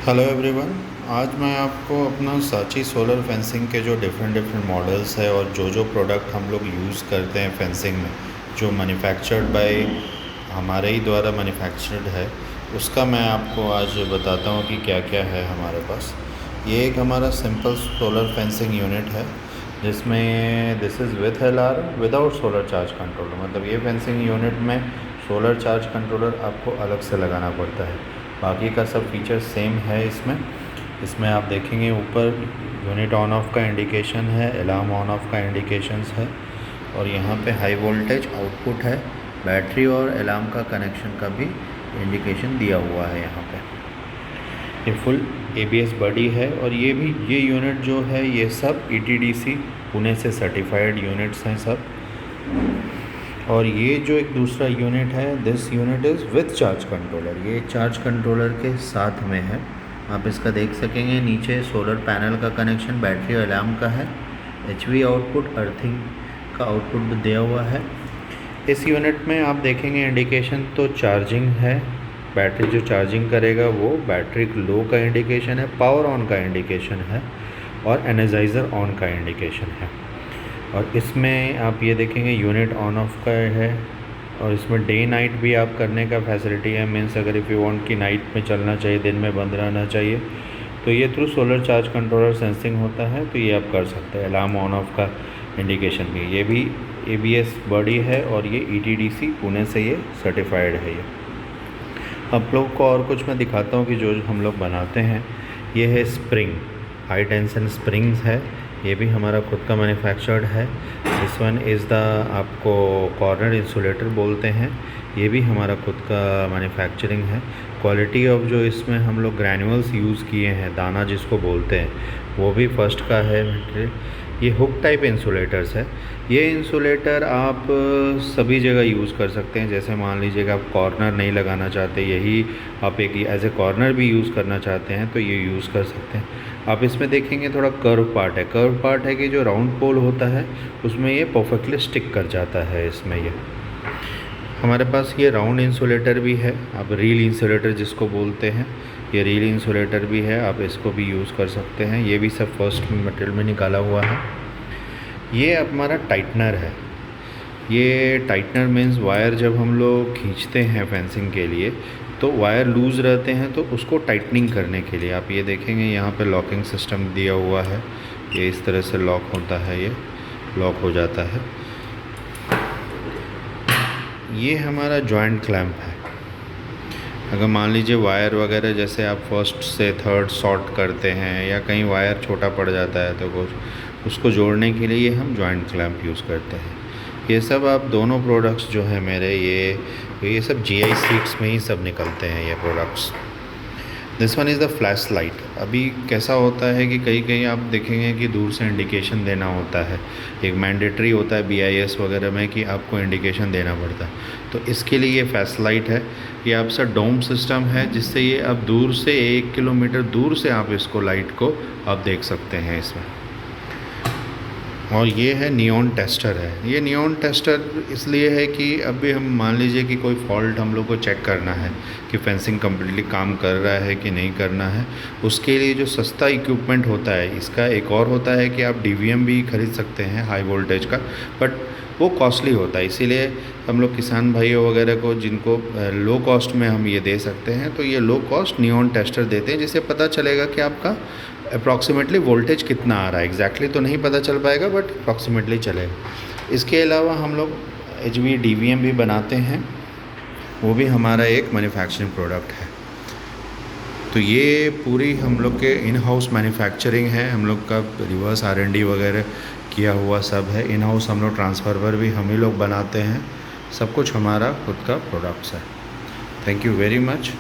Hello everyone. आज मैं आपको अपना साची सोलर फेंसिंग के जो डिफरेंट मॉडल्स है और जो प्रोडक्ट हम लोग यूज़ करते हैं फेंसिंग में, जो मैन्युफैक्चर्ड बाय हमारे ही द्वारा मैन्युफैक्चर्ड है, उसका मैं आपको आज बताता हूँ कि क्या क्या है हमारे पास। ये एक हमारा सिंपल सोलर फेंसिंग यूनिट है जिसमें this is with LR without solar charge controller. मतलब ये फेंसिंग यूनिट में सोलर चार्ज कंट्रोलर आपको अलग से लगाना पड़ता है, बाकी का सब फीचर सेम है। इसमें आप देखेंगे ऊपर यूनिट ऑन ऑफ का इंडिकेशन है, अलार्म ऑन ऑफ का इंडिकेशंस है, और यहाँ पे हाई वोल्टेज आउटपुट है, बैटरी और अलार्म का कनेक्शन का भी इंडिकेशन दिया हुआ है यहाँ पे। ये फुल ABS बॉडी है, और ये यूनिट जो है ये सब ETDC पुणे से सर्टिफाइड यूनिट्स हैं सब। और ये जो एक दूसरा यूनिट है, this unit is with charge controller. ये चार्ज कंट्रोलर के साथ में है। आप इसका देख सकेंगे नीचे सोलर पैनल का कनेक्शन बैटरी और अलार्म का है, HV आउटपुट, अर्थिंग का आउटपुट भी दिया हुआ है। इस यूनिट में आप देखेंगे इंडिकेशन तो चार्जिंग है, बैटरी जो चार्जिंग करेगा वो बैटरी लो का इंडिकेशन है, पावर ऑन का इंडिकेशन है, और एनर्जाइज़र ऑन का इंडिकेशन है। और इसमें आप ये देखेंगे यूनिट ऑन ऑफ का है, और इसमें डे नाइट भी आप करने का फैसिलिटी है। मीन्स अगर इफ़ यू वांट कि नाइट में चलना चाहिए, दिन में बंद रहना चाहिए, तो ये through solar charge controller sensing होता है, तो ये आप कर सकते हैं। अलार्म ऑन ऑफ का इंडिकेशन भी, ये भी ABS बॉडी है, और ये ETDC पुणे से ये सर्टिफाइड है। ये आप लोग को और कुछ मैं दिखाता हूँ कि जो हम लोग बनाते हैं। ये है स्प्रिंग, हाई टेंशन स्प्रिंग्स है, ये भी हमारा खुद का मैन्युफैक्चर्ड है। दिस वन इज़ द आपको कॉर्नर इंसुलेटर बोलते हैं, ये भी हमारा खुद का मैन्युफैक्चरिंग है। क्वालिटी ऑफ जो इसमें हम लोग ग्रैन्युअल्स यूज़ किए हैं, दाना जिसको बोलते हैं, वो भी फर्स्ट का है मटेरियल। ये हुक टाइप इंसुलेटर्स है। ये इंसुलेटर आप सभी जगह यूज़ कर सकते हैं। जैसे मान लीजिएगा आप कॉर्नर नहीं लगाना चाहते, यही आप एक एज ए कॉर्नर भी यूज़ करना चाहते हैं, तो ये यूज़ कर सकते हैं। आप इसमें देखेंगे थोड़ा कर्व पार्ट है कि जो राउंड पोल होता है उसमें ये परफेक्टली स्टिक कर जाता है। इसमें ये हमारे पास ये राउंड इंसुलेटर भी है, आप रील इंसुलेटर जिसको बोलते हैं, ये रील इंसुलेटर भी है, आप इसको भी यूज़ कर सकते हैं। ये भी सब फर्स्ट मटेरियल में निकाला हुआ है। ये हमारा टाइटनर है। ये टाइटनर मीन्स वायर जब हम लोग खींचते हैं फेंसिंग के लिए, तो वायर लूज़ रहते हैं, तो उसको टाइटनिंग करने के लिए आप ये देखेंगे यहाँ पे लॉकिंग सिस्टम दिया हुआ है। ये इस तरह से लॉक होता है, ये लॉक हो जाता है। ये हमारा जॉइंट क्लैंप है। अगर मान लीजिए वायर वगैरह जैसे आप फर्स्ट से थर्ड शॉर्ट करते हैं, या कहीं वायर छोटा पड़ जाता है, तो कुछ उसको जोड़ने के लिए ये हम जॉइंट क्लैंप यूज़ करते हैं। ये सब आप दोनों प्रोडक्ट्स जो है मेरे, ये सब GI सीट्स में ही सब निकलते हैं ये products. This one is the flash light. अभी कैसा होता है कि कहीं आप देखेंगे कि दूर से इंडिकेशन देना होता है, एक मैंडेटरी होता है BIS वगैरह में कि आपको इंडिकेशन देना पड़ता है, तो इसके लिए ये फ्लैश लाइट है। ये आपका डोम सिस्टम है, जिससे ये आप दूर से 1 किलोमीटर दूर से आप इसको लाइट को आप देख सकते हैं इसमें। और ये है नियॉन टेस्टर है। ये नियॉन टेस्टर इसलिए है कि अभी हम मान लीजिए कि कोई फॉल्ट हम लोग को चेक करना है कि फेंसिंग कम्प्लीटली काम कर रहा है कि नहीं करना है, उसके लिए जो सस्ता इक्विपमेंट होता है, इसका एक और होता है कि आप DVM भी खरीद सकते हैं हाई वोल्टेज का, बट वो कॉस्टली होता है। इसीलिए हम लोग किसान भाइयों वगैरह को जिनको लो कॉस्ट में हम ये दे सकते हैं, तो ये लो कॉस्ट नियॉन टेस्टर देते हैं, जिससे पता चलेगा कि आपका अप्रॉक्सीमेटली वोल्टेज कितना आ रहा है। एग्जैक्टली तो नहीं पता चल पाएगा, बट अप्रॉक्सीमेटली चलेगा। इसके अलावा हम लोग HV DVM भी बनाते हैं, वो भी हमारा एक मैन्युफैक्चरिंग प्रोडक्ट है। तो ये पूरी हम लोग के इन हाउस मैन्युफैक्चरिंग है। हम लोग का रिवर्स R&D वगैरह किया हुआ सब है इन हाउस। हम लोग ट्रांसफार्मर भी हम ही लोग बनाते हैं। सब कुछ हमारा खुद का प्रोडक्ट्स है। Thank you very much.